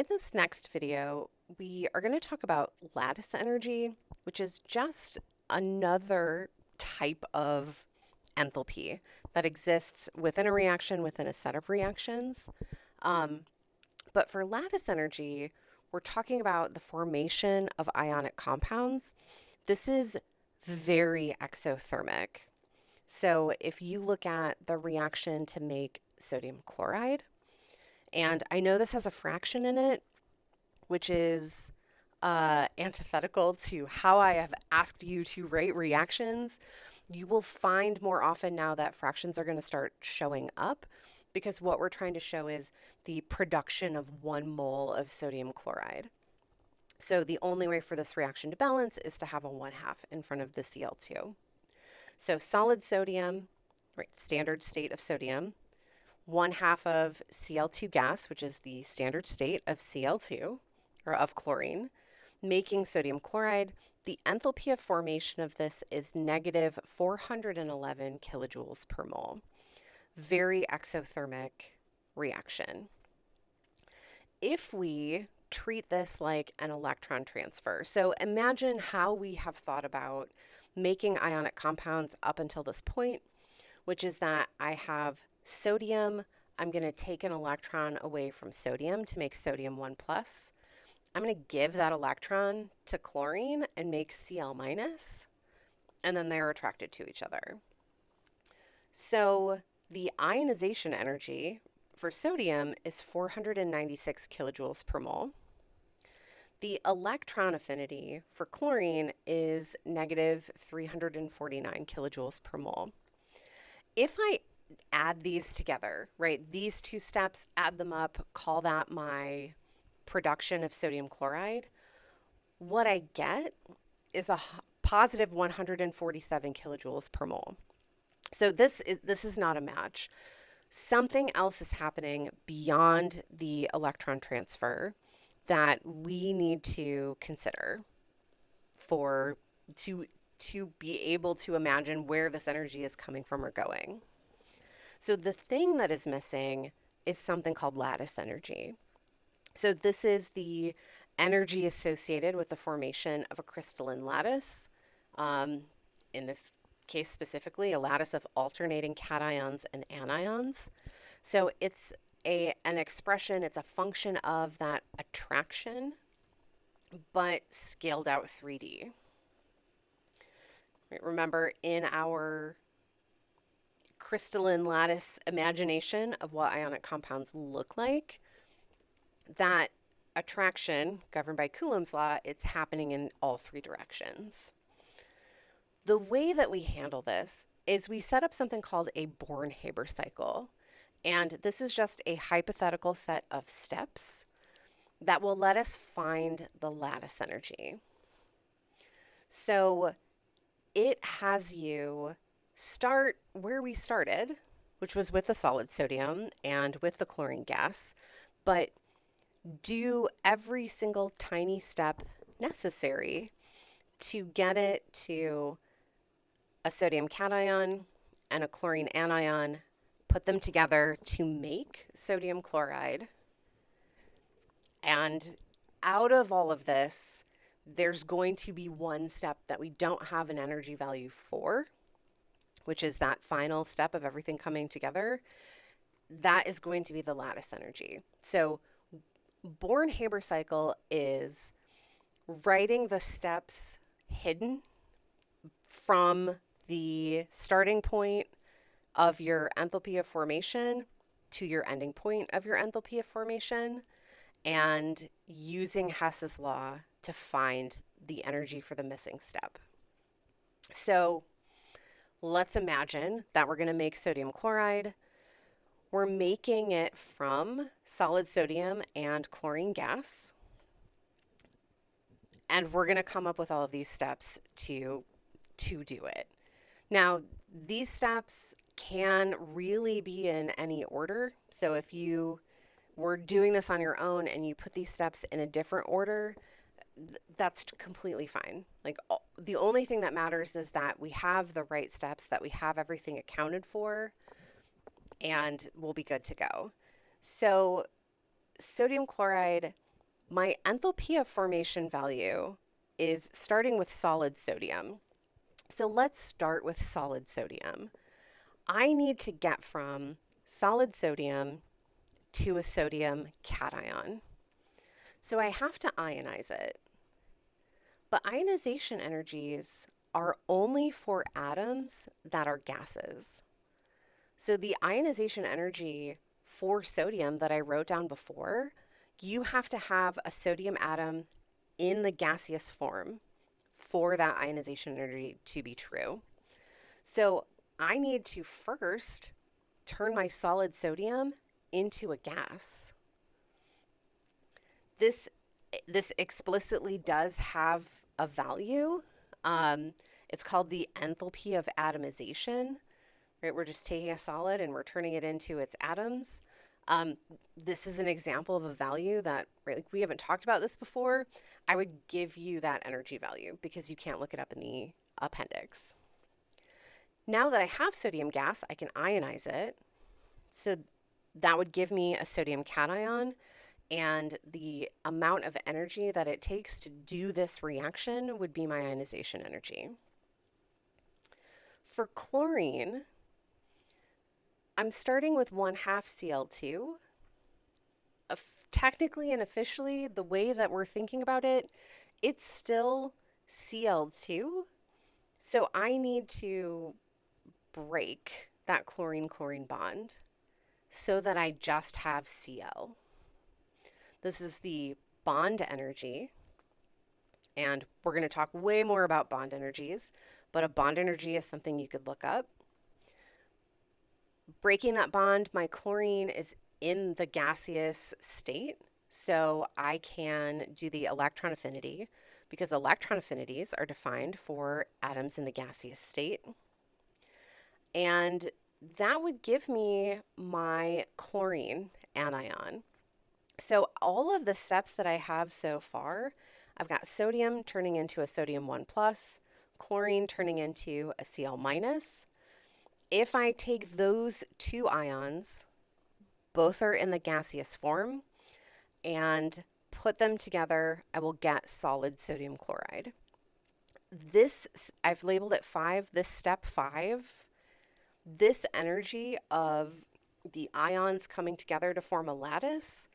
In this next video, we are going to talk about lattice energy, which is just another type of enthalpy that exists within a reaction within a set of reactions. Um, but for lattice energy, we're talking about the formation of ionic compounds. This is very exothermic. So if you look at the reaction to make sodium chloride, and I know this has a fraction in it, which is antithetical to how I have asked you to rate reactions. You will find more often now that fractions are going to start showing up because what we're trying to show is the production of 1 mole of sodium chloride. So the only way for this reaction to balance is to have a 1/2 in front of the Cl2. So solid sodium, right, standard state of sodium, 1/2 of Cl2 gas, which is the standard state of Cl2, or of chlorine, making sodium chloride. The enthalpy of formation of this is negative 411 kilojoules per mole. Very exothermic reaction. If we treat this like an electron transfer, so imagine how we have thought about making ionic compounds up until this point, which is that I have sodium. I'm going to take an electron away from sodium to make sodium 1 plus. I'm going to give that electron to chlorine and make Cl minus, and then they're attracted to each other. So the ionization energy for sodium is 496 kilojoules per mole. The electron affinity for chlorine is negative 349 kilojoules per mole. If I add these together, right, these two steps, add them up, call that my production of sodium chloride, what I get is a positive 147 kilojoules per mole. So this is not a match. Something else is happening beyond the electron transfer that we need to consider for to be able to imagine where this energy is coming from or going. So the thing that is missing is something called lattice energy. So this is the energy associated with the formation of a crystalline lattice. In this case specifically, a lattice of alternating cations and anions. So it's an expression, it's a function of that attraction, but scaled out 3D. Right, remember, in our crystalline lattice imagination of what ionic compounds look like, that attraction, governed by Coulomb's law, it's happening in all 3 directions. The way that we handle this is we set up something called a Born-Haber cycle. And this is just a hypothetical set of steps that will let us find the lattice energy. So it has you start where we started, which was with the solid sodium and with the chlorine gas, but do every single tiny step necessary to get it to a sodium cation and a chlorine anion, put them together to make sodium chloride. And out of all of this, there's going to be one step that we don't have an energy value for, which is that final step of everything coming together. That is going to be the lattice energy. So Born-Haber cycle is writing the steps hidden from the starting point of your enthalpy of formation to your ending point of your enthalpy of formation, and using Hess's law to find the energy for the missing step. So let's imagine that we're going to make sodium chloride. We're making it from solid sodium and chlorine gas. And we're going to come up with all of these steps to do it. Now, these steps can really be in any order. So if you were doing this on your own and you put these steps in a different order, that's completely fine. Like, the only thing that matters is that we have the right steps, that we have everything accounted for, and we'll be good to go. So sodium chloride my enthalpy of formation value is starting with solid sodium. So let's start with solid sodium. I need to get from solid sodium to a sodium cation. So I have to ionize it. But ionization energies are only for atoms that are gases. So the ionization energy for sodium that I wrote down before, you have to have a sodium atom in the gaseous form for that ionization energy to be true. So I need to first turn my solid sodium into a gas. This explicitly does have a value. It's called the enthalpy of atomization. Right, we're just taking a solid and we're turning it into its atoms. This is an example of a value that, right, like we haven't talked about this before. I would give you that energy value because you can't look it up in the appendix. Now that I have sodium gas, I can ionize it. So that would give me a sodium cation, and the amount of energy that it takes to do this reaction would be my ionization energy. For chlorine, I'm starting with 1/2 Cl2. Technically and officially, the way that we're thinking about it, it's still Cl2. So I need to break that chlorine-chlorine bond so that I just have Cl. This is the bond energy, and we're going to talk way more about bond energies, but a bond energy is something you could look up. Breaking that bond, my chlorine is in the gaseous state, so I can do the electron affinity because electron affinities are defined for atoms in the gaseous state. And that would give me my chlorine anion. So all of the steps that I have so far, I've got sodium turning into a sodium 1+, chlorine turning into a Cl-. If I take those two ions, both are in the gaseous form, and put them together, I will get solid sodium chloride. This, I've labeled it 5, this step 5, this energy of the ions coming together to form a lattice,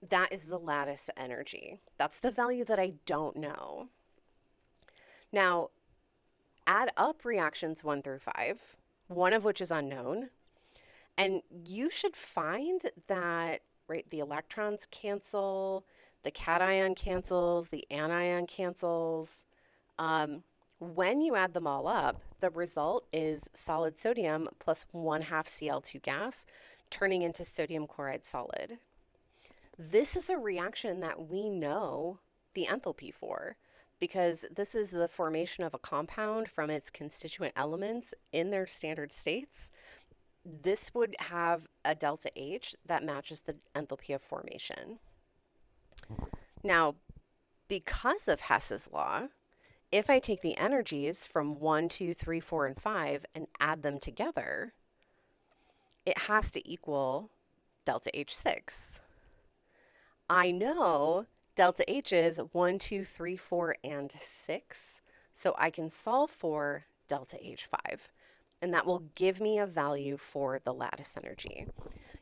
that is the lattice energy. That's the value that I don't know. Now, add up reactions 1 through 5, one of which is unknown, and you should find that, right, the electrons cancel, the cation cancels, the anion cancels. When you add them all up, the result is solid sodium plus 1/2 Cl2 gas turning into sodium chloride solid. This is a reaction that we know the enthalpy for because this is the formation of a compound from its constituent elements in their standard states. This would have a delta H that matches the enthalpy of formation. Now, because of Hess's law, if I take the energies from 1, 2, 3, 4, and 5 and add them together, it has to equal delta H6. I know delta H is 1, 2, 3, 4, and 6, so I can solve for delta H5, and that will give me a value for the lattice energy.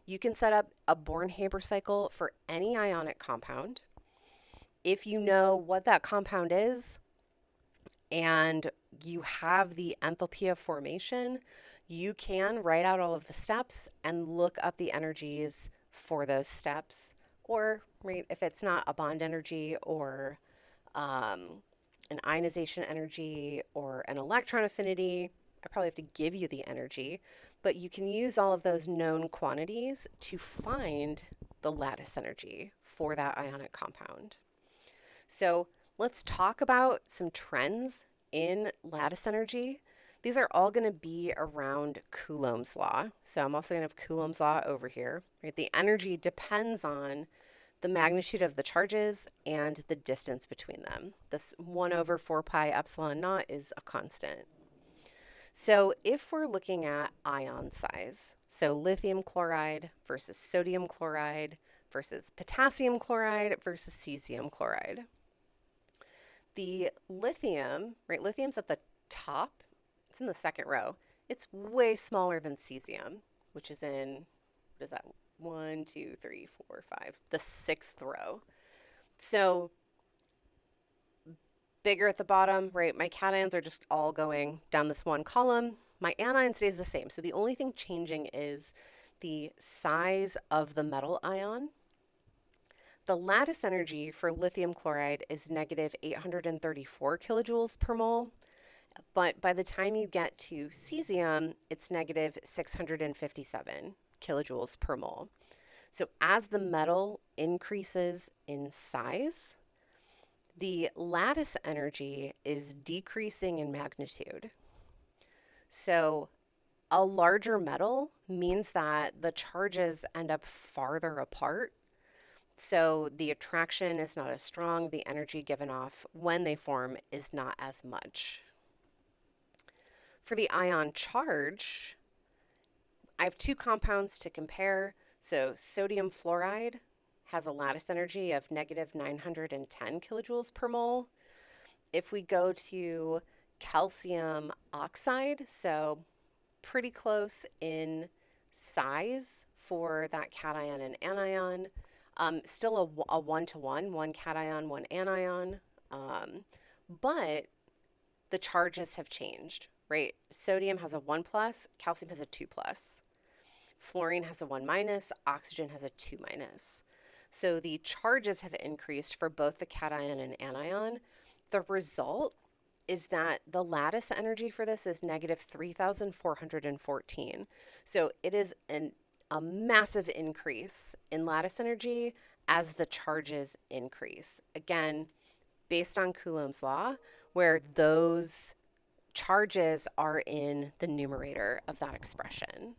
You can set up a Born-Haber cycle for any ionic compound. If you know what that compound is and you have the enthalpy of formation, you can write out all of the steps and look up the energies for those steps. Or, right, if it's not a bond energy or an ionization energy or an electron affinity, I probably have to give you the energy, but you can use all of those known quantities to find the lattice energy for that ionic compound. So let's talk about some trends in lattice energy. These are all going to be around Coulomb's law. So I'm also going to have Coulomb's law over here. Right? The energy depends on the magnitude of the charges and the distance between them. This 1/4 pi epsilon naught is a constant. So if we're looking at ion size, so lithium chloride versus sodium chloride versus potassium chloride versus cesium chloride. The lithium, right? Lithium's at the top. It's in the second row. It's way smaller than cesium, which is in, what is that? 1, 2, 3, 4, 5, the sixth row. So bigger at the bottom, right? My cations are just all going down this one column. My anion stays the same. So the only thing changing is the size of the metal ion. The lattice energy for lithium chloride is negative 834 kilojoules per mole. But by the time you get to cesium, it's negative 657 kilojoules per mole. So as the metal increases in size, the lattice energy is decreasing in magnitude. So a larger metal means that the charges end up farther apart. So the attraction is not as strong. The energy given off when they form is not as much. For the ion charge, I have two compounds to compare. So sodium fluoride has a lattice energy of negative 910 kilojoules per mole. If we go to calcium oxide, so pretty close in size for that cation and anion, still a one-to-one, one cation, one anion, but the charges have changed, right? Sodium has a 1 plus, calcium has a 2 plus. Fluorine has a 1 minus, oxygen has a 2 minus. So the charges have increased for both the cation and anion. The result is that the lattice energy for this is negative 3,414. So it is a massive increase in lattice energy as the charges increase. Again, based on Coulomb's law, where those charges are in the numerator of that expression.